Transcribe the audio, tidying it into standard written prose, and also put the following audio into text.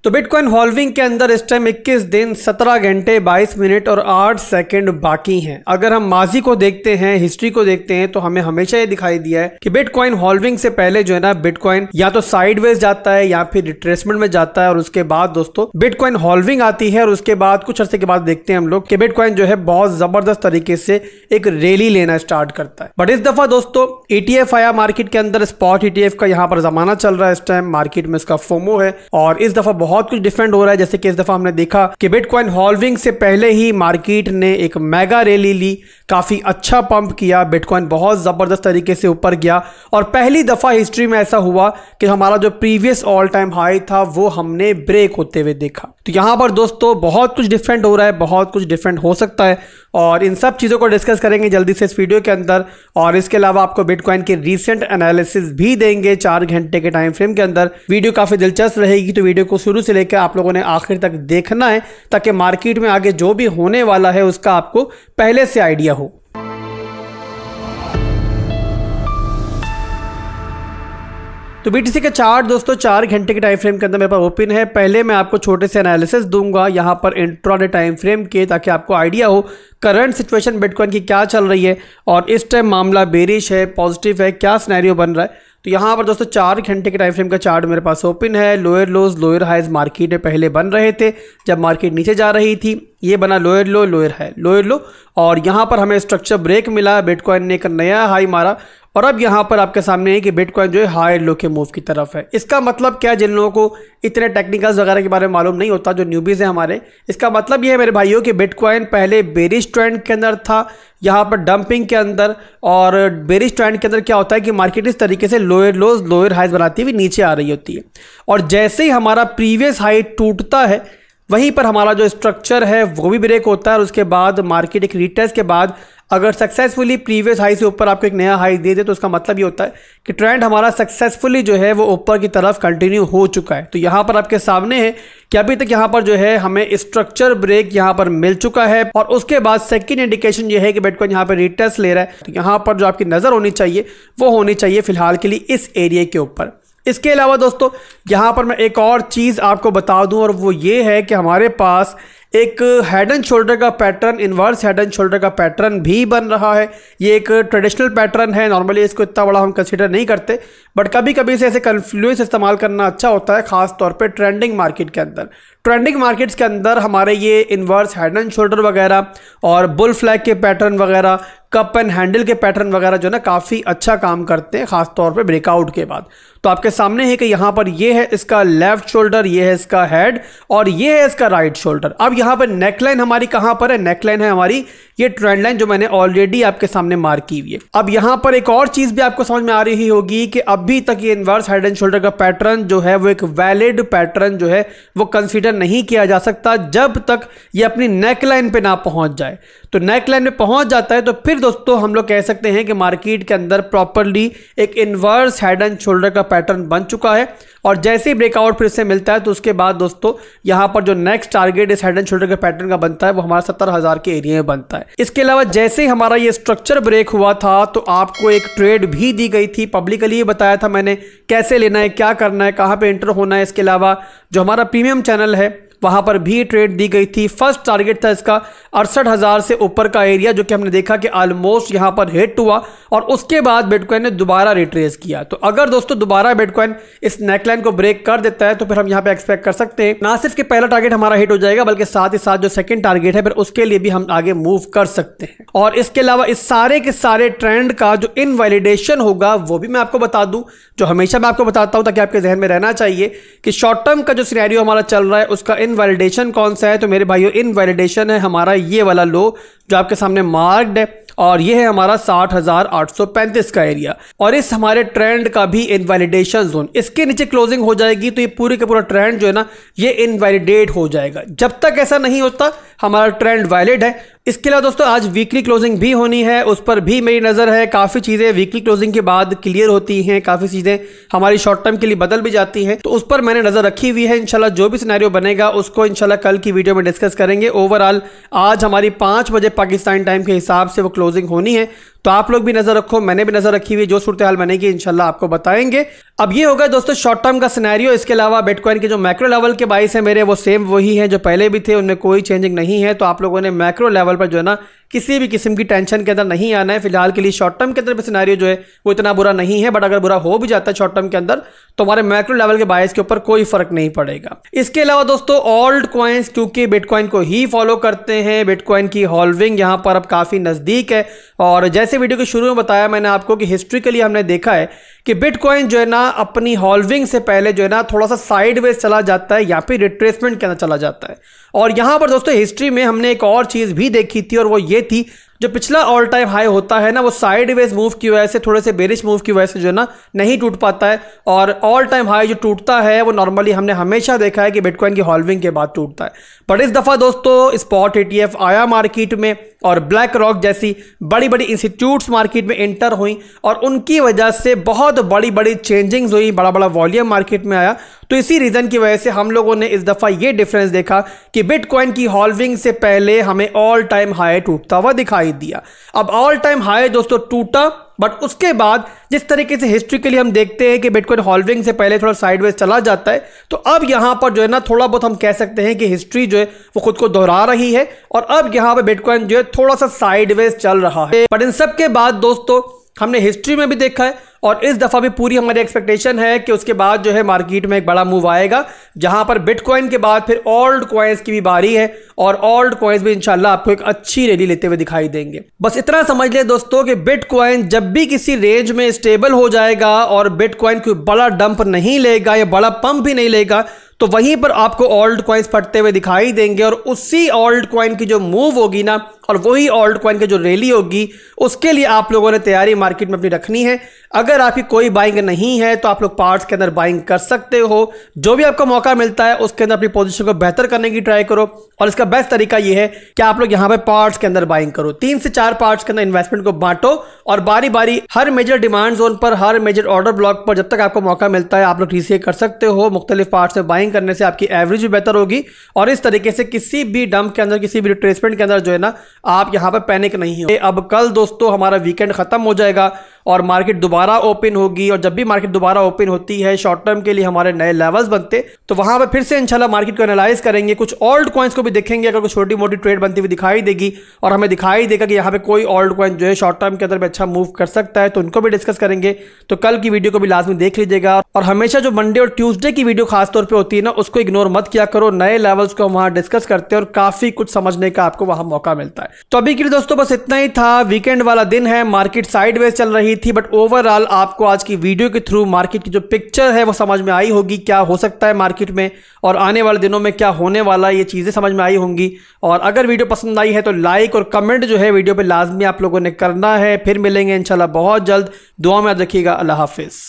तो bitcoin halving के अंदर इस टाइम 21 दिन 17 घंटे 22 मिनट और 8 सेकंड बाकी हैं। अगर हम माजी को देखते हैं, हिस्ट्री को देखते हैं, तो हमें हमेशा ये दिखाई दिया है कि बिटकॉइन हॉल्विंग से पहले जो है ना बिटकॉइन या तो साइडवेज जाता है या फिर रिट्रेसमेंट में जाता है और उसके बाद दोस्तों बिटकॉइन हॉल्विंग आती है और उसके बाद कुछ अर्से के बाद देखते हैं हम लोग कि बिटकॉइन जो है बहुत जबरदस्त तरीके से एक रैली लेना स्टार्ट करता है। बट इस दफा दोस्तों ETF आया मार्केट के अंदर, स्पॉट ETF का यहाँ पर जमाना चल रहा है इस टाइम मार्केट में, इसका फोमो है और इस दफा बहुत कुछ डिफरेंट हो रहा है। जैसे कि इस दफा हमने देखा कि बिटकॉइन हॉल्विंग से पहले ही मार्केट ने एक मेगा रैली ली, काफी अच्छा पंप किया, बिटकॉइन बहुत जबरदस्त तरीके से ऊपर गया और पहली दफा हिस्ट्री में ऐसा हुआ कि हमारा जो प्रीवियस ऑल टाइम हाई था वो हमने ब्रेक होते हुए देखा। तो यहां पर दोस्तों बहुत कुछ डिफरेंट हो रहा है, बहुत कुछ डिफरेंट हो सकता है और इन सब चीज़ों को डिस्कस करेंगे जल्दी से इस वीडियो के अंदर। और इसके अलावा आपको बिटकॉइन के रीसेंट एनालिसिस भी देंगे 4 घंटे के टाइम फ्रेम के अंदर। वीडियो काफ़ी दिलचस्प रहेगी, तो वीडियो को शुरू से लेकर आप लोगों ने आखिर तक देखना है ताकि मार्केट में आगे जो भी होने वाला है उसका आपको पहले से आइडिया हो। तो BTC का चार्ट दोस्तों 4 घंटे के टाइम फ्रेम के अंदर मेरे पास ओपन है। पहले मैं आपको छोटे से एनालिसिस दूंगा यहाँ पर इंट्राडे टाइम फ्रेम के, ताकि आपको आइडिया हो करंट सिचुएशन बिटकॉइन की क्या चल रही है और इस टाइम मामला बेरिश है, पॉजिटिव है, क्या सिनेरियो बन रहा है। तो यहाँ पर दोस्तों 4 घंटे के टाइम फ्रेम का चार्ट मेरे पास ओपन है। Lower lows lower highs market में पहले बन रहे थे जब मार्केट नीचे जा रही थी, ये बना लोअर लो लोअर हाई लोअर लो और यहाँ पर हमें स्ट्रक्चर ब्रेक मिला, बिटकॉइन ने एक नया हाई मारा और अब यहाँ पर आपके सामने है कि बिटकॉइन जो है हायर लो के मूव की तरफ है। इसका मतलब क्या, जिन लोगों को इतने टेक्निकल्स वगैरह के बारे में मालूम नहीं होता, जो न्यूबीज है हमारे, इसका मतलब ये है मेरे भाइयों कि बिटकॉइन पहले बेरिश ट्रेंड के अंदर था, यहाँ पर डंपिंग के अंदर, और बेरिश ट्रेंड के अंदर क्या होता है कि मार्केट इस तरीके से लोअर लोज लोअर हाइज बनाती हुई नीचे आ रही होती है और जैसे ही हमारा प्रीवियस हाई टूटता है वहीं पर हमारा जो स्ट्रक्चर है वो भी ब्रेक होता है और उसके बाद मार्केट एक रीटेस्ट के बाद अगर सक्सेसफुली प्रीवियस हाई से ऊपर आपको एक नया हाई दे दे तो उसका मतलब ये होता है कि ट्रेंड हमारा सक्सेसफुली जो है वो ऊपर की तरफ कंटिन्यू हो चुका है। तो यहाँ पर आपके सामने है कि अभी तक यहाँ पर जो है हमें स्ट्रक्चर ब्रेक यहाँ पर मिल चुका है और उसके बाद सेकंड इंडिकेशन ये है कि बिटकॉइन यहाँ पर रीटेस्ट ले रहा है। तो यहाँ पर जो आपकी नज़र होनी चाहिए वो होनी चाहिए फिलहाल के लिए इस एरिया के ऊपर। इसके अलावा दोस्तों यहाँ पर मैं एक और चीज़ आपको बता दूं और वो ये है कि हमारे पास एक हेड एंड शोल्डर का pattern, inverse head and shoulder का पैटर्न भी बन रहा है। ये एक ट्रेडिशनल पैटर्न है, नॉर्मली इसको इतना बड़ा हम कंसीडर नहीं करते, बट कभी कभी से ऐसे कन्फ्लुएंस इस्तेमाल करना अच्छा होता है, खास तौर पे ट्रेंडिंग मार्केट के अंदर। ट्रेंडिंग मार्केट्स के अंदर हमारे ये इन्वर्स हेड एंड शोल्डर वगैरह और बुल फ्लैग के पैटर्न वगैरह, कप एंड हैंडल के पैटर्न वगैरह जो है ना काफ़ी अच्छा काम करते हैं, खास तौर पे ब्रेकआउट के बाद। तो आपके सामने है कि यहाँ पर ये है इसका लेफ्ट शोल्डर, ये है इसका हेड और ये है इसका राइट शोल्डर। अब यहाँ पर नेकलाइन हमारी कहाँ पर है, नेकलाइन है हमारी ये ट्रेंड लाइन जो मैंने ऑलरेडी आपके सामने मार्क की हुई है। अब यहाँ पर एक और चीज़ भी आपको समझ में आ रही होगी कि अभी तक ये इन्वर्स हेड एंड शोल्डर का पैटर्न जो है वो एक वैलिड पैटर्न जो है वो कंसीडर नहीं किया जा सकता जब तक ये अपनी नेकलाइन पे ना पहुंच जाए। तो नेकलाइन पे पहुंच जाता है तो फिर दोस्तों हम लोग कह सकते हैं कि मार्केट के अंदर प्रॉपरली एक इन्वर्स हेड एंड शोल्डर का पैटर्न बन चुका है और जैसे ही ब्रेकआउट फिर से मिलता है तो उसके बाद दोस्तों यहाँ पर जो नेक्स्ट टारगेट इस हेड एंड शोल्डर के पैटर्न का बनता है वो हमारा 70,000 के एरिया में बनता है। इसके अलावा जैसे ही हमारा ये स्ट्रक्चर ब्रेक हुआ था तो आपको एक ट्रेड भी दी गई थी, पब्लिकली ये बताया था मैंने कैसे लेना है, क्या करना है, कहाँ पे एंटर होना है। इसके अलावा जो हमारा प्रीमियम चैनल है वहां पर भी ट्रेड दी गई थी। फर्स्ट टारगेट था इसका 68,000 से ऊपर का एरिया, जो कि हमने देखा कि ऑलमोस्ट यहां पर हिट हुआ और उसके बाद बिटकॉइन ने दोबारा रिट्रेस किया। तो अगर दोस्तों दोबारा बिटकॉइन इस नेकलाइन को ब्रेक कर देता है तो फिर हम यहां पे एक्सपेक्ट कर सकते हैं ना सिर्फ कि पहला टारगेट हमारा हिट हो जाएगा बल्कि साथ ही साथ जो सेकंड टारगेट है फिर उसके लिए भी हम आगे मूव कर सकते हैं। और इसके अलावा इस सारे के सारे ट्रेंड का जो इनवैलिडेशन होगा वो भी मैं आपको बता दूं, जो हमेशा मैं आपको बताता हूं ताकि आपके जहन में रहना चाहिए कि शॉर्ट टर्म का जो सिनेरियो हमारा चल रहा है उसका इनवैलिडेशन कौन सा है। तो मेरे भाइयों इनवैलिडेशन है हमारा ये वाला लो जो आपके सामने मार्क्ड है और ये है हमारा 60,835 का एरिया और इस हमारे ट्रेंड का भी इनवैलिडेशन जोन, इसके नीचे क्लोजिंग हो जाएगी तो ये पूरे का पूरा ट्रेंड जो है ना ये इनवैलिडेट हो जाएगा। जब तक ऐसा नहीं होता हमारा ट्रेंड वैलिड है। इसके अलावा दोस्तों आज वीकली क्लोजिंग भी होनी है, उस पर भी मेरी नज़र है। काफ़ी चीज़ें वीकली क्लोजिंग के बाद क्लियर होती हैं, काफ़ी चीज़ें हमारी शॉर्ट टर्म के लिए बदल भी जाती हैं, तो उस पर मैंने नज़र रखी हुई है। इंशाल्लाह जो भी सिनेरियो बनेगा उसको इंशाल्लाह कल की वीडियो में डिस्कस करेंगे। ओवरऑल आज हमारी 5 बजे पाकिस्तान टाइम के हिसाब से वो क्लोजिंग होनी है, तो आप लोग भी नजर रखो, मैंने भी नजर रखी हुई, जो सूरत हाल बनेगी इंशाल्लाह आपको बताएंगे। अब ये होगा दोस्तों शॉर्ट टर्म का सिनेरियो। इसके अलावा बिटकॉइन के जो मैक्रो लेवल के बाइस है मेरे, वो सेम वही है जो पहले भी थे, उनमें कोई चेंजिंग नहीं है। तो आप लोगों ने मैक्रो लेवल पर जो है ना किसी भी किस्म की टेंशन के अंदर नहीं आना है। फिलहाल के लिए शॉर्ट टर्म के अंदर भी सिनेरियो जो है वो इतना बुरा नहीं है, बट अगर बुरा हो भी जाता है शॉर्ट टर्म के अंदर तो हमारे मैक्रो लेवल के बाइस के ऊपर कोई फर्क नहीं पड़ेगा। इसके अलावा दोस्तों ऑल्ट कॉइन्स क्योंकि बिटकॉइन को ही फॉलो करते हैं, बिटकॉइन की हॉल्विंग यहां पर अब काफी नजदीक है। और जैसे वीडियो के शुरू में बताया मैंने आपको कि हिस्ट्रिकली हमने देखा है कि बिटकॉइन जो है ना अपनी हॉल्विंग से पहले जो है ना थोड़ा सा साइडवेज चला जाता है या फिर रिट्रेसमेंट के अंदर चला जाता है। और यहां पर दोस्तों हिस्ट्री में हमने एक और चीज भी देखी थी, और वो ये थी जो पिछला ऑल टाइम हाई होता है ना वो साइडवेज मूव की वजह से, थोड़े से बेरिश मूव की वजह से जो है ना नहीं टूट पाता है। और ऑल टाइम हाई जो टूटता है वो नॉर्मली हमने हमेशा देखा है कि बिटकॉइन की हॉल्विंग के बाद टूटता है। बट इस दफा दोस्तों स्पॉट ETF आया मार्केट में और ब्लैक रॉक जैसी बड़ी बड़ी इंस्टीट्यूट्स मार्केट में एंटर हुई और उनकी वजह से बहुत बड़ी बड़ी चेंजिंग्स हुई, बड़ा बड़ा वॉल्यूम मार्केट में आया। तो इसी रीजन की वजह से हम लोगों ने इस दफा ये डिफरेंस देखा कि बिटकॉइन की हॉल्विंग से पहले हमें ऑल टाइम हाई टूटता हुआ दिखाई दिया। अब ऑल टाइम हाई दोस्तों टूटा, बट उसके बाद जिस तरीके से हिस्ट्रिकली हम देखते हैं कि बिटकॉइन हॉल्विंग से पहले थोड़ा साइडवेज चला जाता है, तो अब यहां पर जो है ना थोड़ा बहुत हम कह सकते हैं कि हिस्ट्री जो है वो खुद को दोहरा रही है और अब यहां पर बिटकॉइन जो है थोड़ा सा साइडवेज चल रहा है। बट इन सब के बाद दोस्तों हमने हिस्ट्री में भी देखा है और इस दफा भी पूरी हमारी एक्सपेक्टेशन है कि उसके बाद जो है मार्केट में एक बड़ा मूव आएगा, जहां पर बिटकॉइन के बाद फिर ओल्ड कॉइन्स की भी बारी है और ओल्ड कॉइन्स भी इंशाल्लाह आपको एक अच्छी रैली लेते हुए दिखाई देंगे। बस इतना समझ ले दोस्तों कि बिटकॉइन जब भी किसी रेंज में स्टेबल हो जाएगा और बिटकॉइन कोई बड़ा डंप नहीं लेगा या बड़ा पंप भी नहीं लेगा, तो वहीं पर आपको ओल्ड कॉइन्स फटते हुए दिखाई देंगे और उसी ओल्ड कॉइन की जो मूव होगी ना और वही ओल्ड कॉइन की जो रैली होगी उसके लिए आप लोगों ने तैयारी मार्केट में अपनी रखनी है। अगर आपकी कोई बाइंग नहीं है तो आप लोग पार्ट्स के अंदर बाइंग कर सकते हो। जो भी आपको मौका मिलता है उसके अंदर अपनी पोजीशन को बेहतर करने की ट्राई करो और इसका बेस्ट तरीका यह है कि आप लोग यहां पे पार्ट्स के अंदर बाइंग करो। 3 से 4 पार्ट्स के अंदर इन्वेस्टमेंट को बांटो और बारी बारी हर मेजर डिमांड जोन पर, हर मेजर ऑर्डर ब्लॉक पर जब तक आपको मौका मिलता है आप लोग TCA कर सकते हो। मुख्तलिफ पार्ट्स में बाइंग करने से आपकी एवरेज भी बेहतर होगी और इस तरीके से किसी भी डंप के अंदर, किसी भी रिट्रेसमेंट के अंदर जो है ना आप यहां पर पैनिक नहीं हो। अब कल दोस्तों हमारा वीकेंड खत्म हो जाएगा और मार्केट दोबारा ओपन होगी और जब भी मार्केट दोबारा ओपन होती है शॉर्ट टर्म के लिए हमारे नए लेवल्स बनते, तो वहां पर फिर से इंशाल्लाह मार्केट को एनालाइज करेंगे, कुछ ओल्ड कॉइन्स को भी देखेंगे। अगर कोई छोटी मोटी ट्रेड बनती हुई दिखाई देगी और हमें दिखाई देगा कि यहाँ पे कोई ओल्ड कॉइन जो है शॉर्ट टर्म के अंदर भी अच्छा मूव कर सकता है तो उनको भी डिस्कस करेंगे। तो कल की वीडियो को भी लाजमी देख लीजिएगा और हमेशा जो मंडे और ट्यूसडे की वीडियो खासतौर पर होती है ना उसको इग्नोर मत किया करो। नए लेवल्स को हम वहां डिस्कस करते हैं और काफी कुछ समझने का आपको वहां मौका मिलता है। तो अभी के लिए दोस्तों बस इतना ही था। वीकेंड वाला दिन है, मार्केट साइडवेज चल रही थी, बट ओवरऑल आपको आज की वीडियो के थ्रू मार्केट की जो पिक्चर है वो समझ में आई होगी, क्या हो सकता है मार्केट में और आने वाले दिनों में क्या होने वाला है, ये चीजें समझ में आई होंगी। और अगर वीडियो पसंद आई है तो लाइक और कमेंट जो है वीडियो पे लाजमी आप लोगों ने करना है। फिर मिलेंगे इंशाल्लाह बहुत जल्द। दुआ में याद रखिएगा। अल्लाह हाफिज।